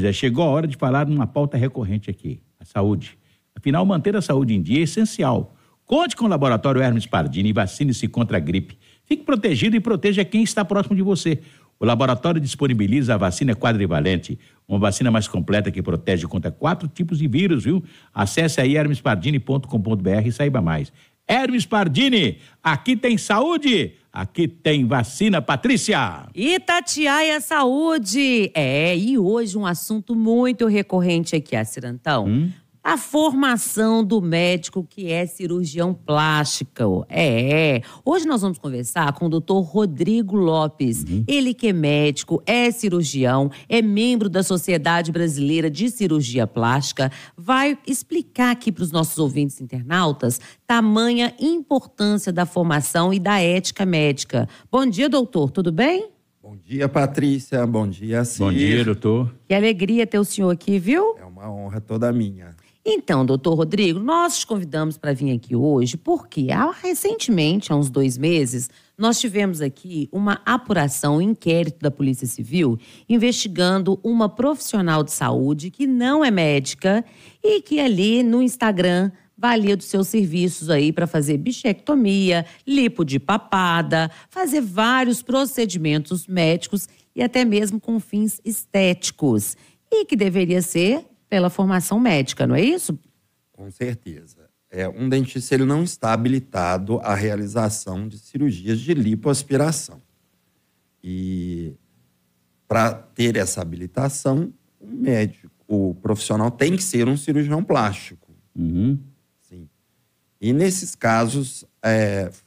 Já chegou a hora de falar numa pauta recorrente aqui, a saúde. Afinal, manter a saúde em dia é essencial. Conte com o Laboratório Hermes Pardini e vacine-se contra a gripe. Fique protegido e proteja quem está próximo de você. O laboratório disponibiliza a vacina quadrivalente, uma vacina mais completa que protege contra 4 tipos de vírus, viu? Acesse aí hermespardini.com.br e saiba mais. Hermes Pardini, aqui tem saúde, aqui tem vacina, Patrícia. Itatiaia Saúde. E hoje um assunto muito recorrente aqui, Cirantão. A formação do médico que é cirurgião plástico. Hoje nós vamos conversar com o Dr. Rodrigo Lopes. Ele que é médico, é cirurgião, é membro da Sociedade Brasileira de Cirurgia Plástica. Vai explicar aqui para os nossos ouvintes internautas tamanha importância da formação e da ética médica. Bom dia, doutor. Tudo bem? Bom dia, Patrícia. Bom dia, Cir. Bom dia, doutor. Que alegria ter o senhor aqui, viu? É uma honra toda minha. Então, doutor Rodrigo, nós te convidamos para vir aqui hoje porque recentemente, há uns 2 meses, nós tivemos aqui uma apuração, um inquérito da Polícia Civil investigando uma profissional de saúde que não é médica e que ali no Instagram valia dos seus serviços aí para fazer bichectomia, lipo de papada, fazer vários procedimentos médicos e até mesmo com fins estéticos. E que deveria ser pela formação médica, não é isso? Com certeza. Um dentista ele não está habilitado à realização de cirurgias de lipoaspiração. E para ter essa habilitação, o profissional tem que ser um cirurgião plástico. Sim. E nesses casos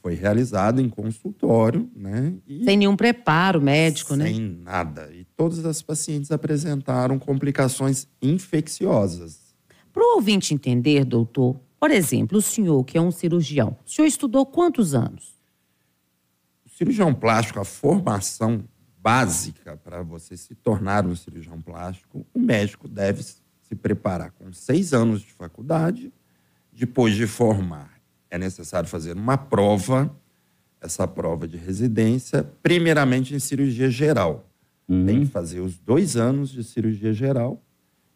foi realizado em consultório, né? Sem nenhum preparo médico, né? Sem nada. E todas as pacientes apresentaram complicações infecciosas. Para o ouvinte entender, doutor, por exemplo, o senhor que é um cirurgião, o senhor estudou quantos anos? O cirurgião plástico, a formação básica para você se tornar um cirurgião plástico, o médico deve se preparar com 6 anos de faculdade. Depois de formar, é necessário fazer uma prova, essa prova de residência, primeiramente em cirurgia geral. Tem que fazer os 2 anos de cirurgia geral,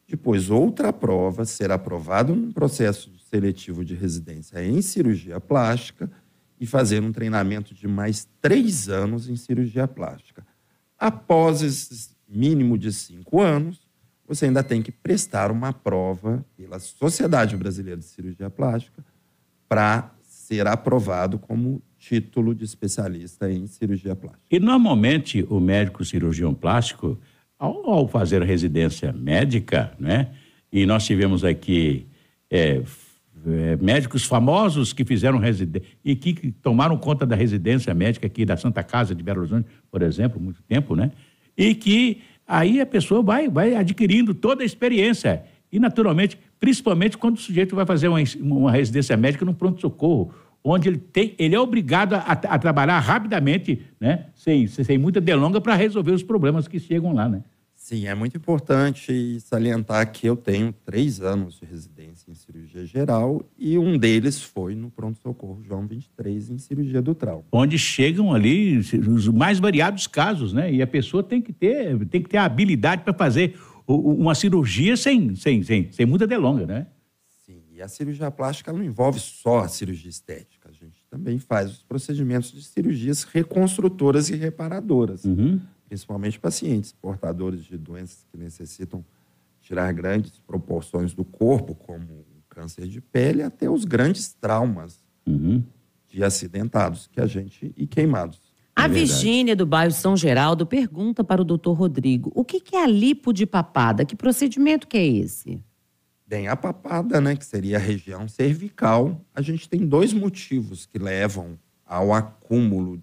depois outra prova, ser aprovado num processo seletivo de residência em cirurgia plástica e fazer um treinamento de mais 3 anos em cirurgia plástica. Após esse mínimo de 5 anos, você ainda tem que prestar uma prova pela Sociedade Brasileira de Cirurgia Plástica para ser aprovado como título de especialista em cirurgia plástica. E normalmente o médico cirurgião plástico, ao fazer a residência médica, né? E nós tivemos aqui médicos famosos que fizeram residência e que tomaram conta da residência médica aqui da Santa Casa de Belo Horizonte, por exemplo, muito tempo, né? E que aí a pessoa vai adquirindo toda a experiência. E, naturalmente, principalmente quando o sujeito vai fazer uma residência médica no pronto-socorro, onde ele é obrigado a trabalhar rapidamente, né? Sem muita delonga para resolver os problemas que chegam lá, né? Sim, é muito importante salientar que eu tenho 3 anos de residência em cirurgia geral e um deles foi no pronto-socorro João 23, em cirurgia do trauma. Onde chegam ali os mais variados casos, né? E a pessoa tem que ter a habilidade para fazer uma cirurgia sem muita delonga, né? Sim, e a cirurgia plástica não envolve só a cirurgia estética. A gente também faz os procedimentos de cirurgias reconstrutoras e reparadoras. Principalmente pacientes portadores de doenças que necessitam tirar grandes proporções do corpo, como o câncer de pele, até os grandes traumas de acidentados e queimados. A Virgínia, do bairro São Geraldo, pergunta para o doutor Rodrigo, o que é a lipo de papada? Que procedimento que é esse? Bem, a papada, né, que seria a região cervical, a gente tem 2 motivos que levam ao acúmulo,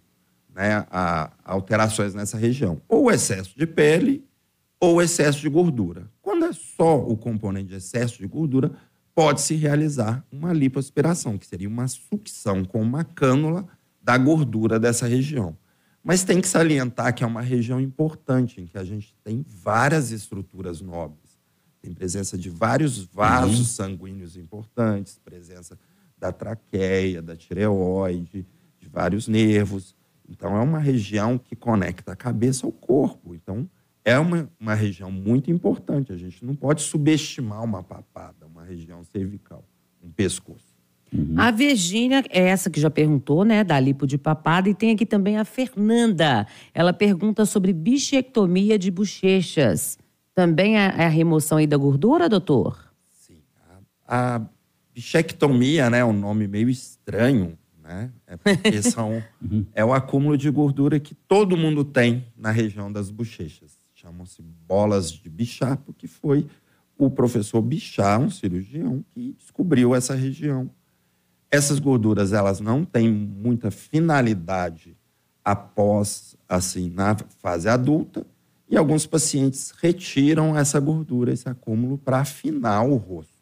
né, a alterações nessa região. Ou excesso de pele ou excesso de gordura. Quando é só o componente de excesso de gordura, pode-se realizar uma lipoaspiração, que seria uma sucção com uma cânula da gordura dessa região. Mas tem que salientar que é uma região importante, em que a gente tem várias estruturas nobres. Tem presença de vários vasos sanguíneos importantes, presença da traqueia, da tireoide, de vários nervos. Então, é uma região que conecta a cabeça ao corpo. Então, é uma região muito importante. A gente não pode subestimar uma papada, uma região cervical, um pescoço. A Virgínia é essa que já perguntou, né, da lipo de papada. E tem aqui também a Fernanda. Ela pergunta sobre bichectomia de bochechas. Também é a remoção aí da gordura, doutor? Sim. A bichectomia, né, é um nome meio estranho, né? É porque é o acúmulo de gordura que todo mundo tem na região das bochechas. Chamam-se bolas de Bichat, porque foi o professor Bichat, um cirurgião, que descobriu essa região. Essas gorduras, elas não têm muita finalidade após, assim, na fase adulta, e alguns pacientes retiram essa gordura, esse acúmulo, para afinar o rosto.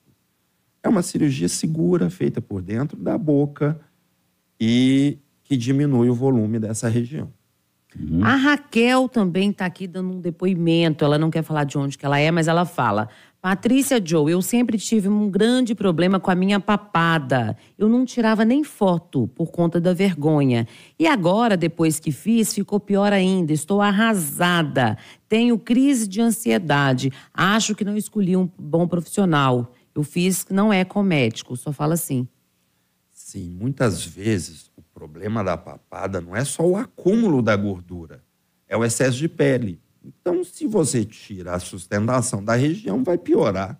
É uma cirurgia segura, feita por dentro da boca e que diminui o volume dessa região. A Raquel também está aqui dando um depoimento. Ela não quer falar de onde que ela é, mas ela fala: Patrícia Joe, eu sempre tive um grande problema com a minha papada. Eu não tirava nem foto por conta da vergonha. E agora, depois que fiz, ficou pior ainda. Estou arrasada. Tenho crise de ansiedade. Acho que não escolhi um bom profissional. Eu fiz, não é com médico, só fala assim. Sim, muitas vezes o problema da papada não é só o acúmulo da gordura, é o excesso de pele. Então, se você tira a sustentação da região, vai piorar.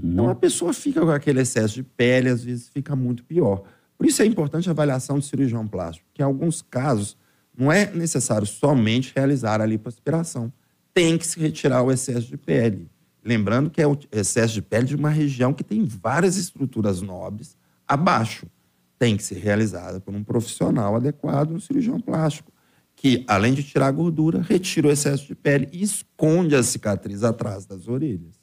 Então, a pessoa fica com aquele excesso de pele, às vezes fica muito pior. Por isso é importante a avaliação do cirurgião plástico, que em alguns casos não é necessário somente realizar a lipoaspiração. Tem que se retirar o excesso de pele. Lembrando que é o excesso de pele de uma região que tem várias estruturas nobres abaixo. Tem que ser realizada por um profissional adequado, um cirurgião plástico, que, além de tirar a gordura, retira o excesso de pele e esconde a cicatriz atrás das orelhas.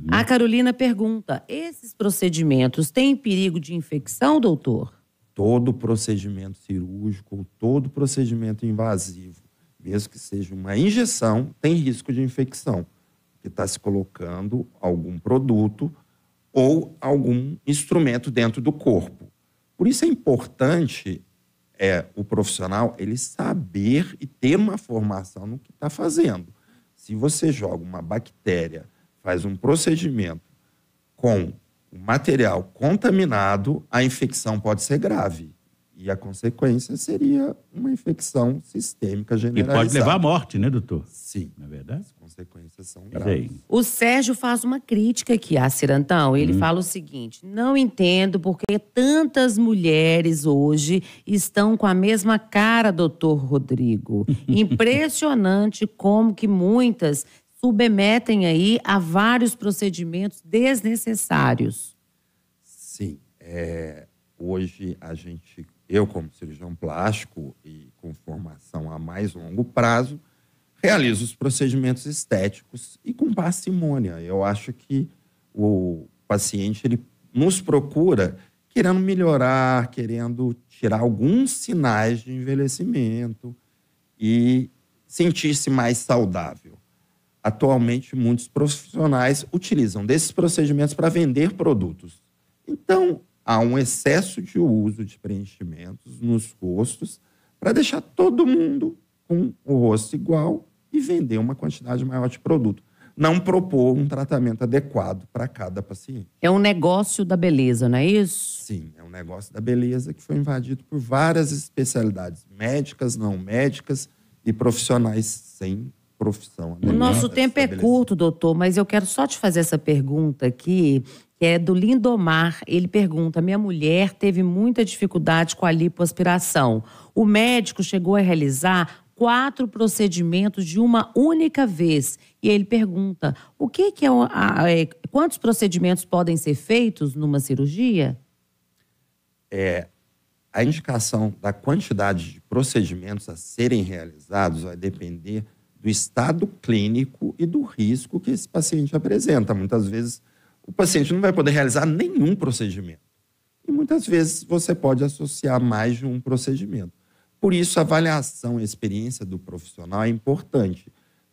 A Carolina pergunta: esses procedimentos têm perigo de infecção, doutor? Todo procedimento cirúrgico, todo procedimento invasivo, mesmo que seja uma injeção, tem risco de infecção, porque está se colocando algum produto ou algum instrumento dentro do corpo. Por isso é importante o profissional ele saber e ter uma formação no que está fazendo. Se você joga uma bactéria, faz um procedimento com o material contaminado, a infecção pode ser grave. E a consequência seria uma infecção sistêmica generalizada. E pode levar à morte, né, doutor? Sim. Não é verdade? As consequências são Mas graves. aí, O Sérgio faz uma crítica aqui a Cirantão. Ele fala o seguinte: não entendo porque tantas mulheres hoje estão com a mesma cara, doutor Rodrigo. Impressionante como que muitas submetem aí a vários procedimentos desnecessários. Sim. Hoje eu como cirurgião plástico e com formação a mais longo prazo, realizo os procedimentos estéticos e com parcimônia. Eu acho que o paciente ele nos procura querendo melhorar, querendo tirar alguns sinais de envelhecimento e sentir-se mais saudável. Atualmente, muitos profissionais utilizam desses procedimentos para vender produtos. Então, há um excesso de uso de preenchimentos nos rostos para deixar todo mundo com o rosto igual e vender uma quantidade maior de produto. Não propor um tratamento adequado para cada paciente. É um negócio da beleza, não é isso? Sim, é um negócio da beleza que foi invadido por várias especialidades médicas, não médicas e profissionais sem profissão. O nosso tempo é curto, doutor, mas eu quero só te fazer essa pergunta aqui, que é do Lindomar. Ele pergunta: minha mulher teve muita dificuldade com a lipoaspiração. O médico chegou a realizar 4 procedimentos de uma única vez. E ele pergunta: o que quantos procedimentos podem ser feitos numa cirurgia? A indicação da quantidade de procedimentos a serem realizados vai depender do estado clínico e do risco que esse paciente apresenta. Muitas vezes o paciente não vai poder realizar nenhum procedimento. E muitas vezes você pode associar mais de um procedimento. Por isso, a avaliação e a experiência do profissional é importante,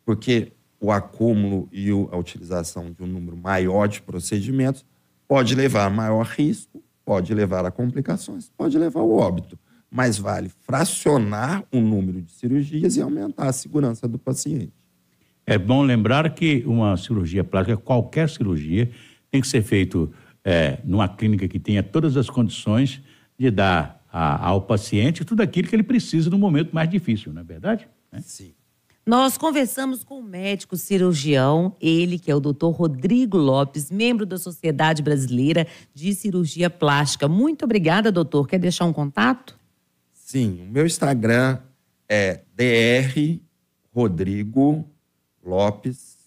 porque o acúmulo e a utilização de um número maior de procedimentos pode levar a maior risco, pode levar a complicações, pode levar ao óbito. Mas vale fracionar o número de cirurgias e aumentar a segurança do paciente. É bom lembrar que uma cirurgia plástica, qualquer cirurgia, tem que ser feito numa clínica que tenha todas as condições de dar ao paciente tudo aquilo que ele precisa no momento mais difícil, não é verdade? Sim. Nós conversamos com o médico cirurgião, ele que é o Dr. Rodrigo Lopes, membro da Sociedade Brasileira de Cirurgia Plástica. Muito obrigada, doutor. Quer deixar um contato? Sim, o meu Instagram é Dr. Rodrigo Lopes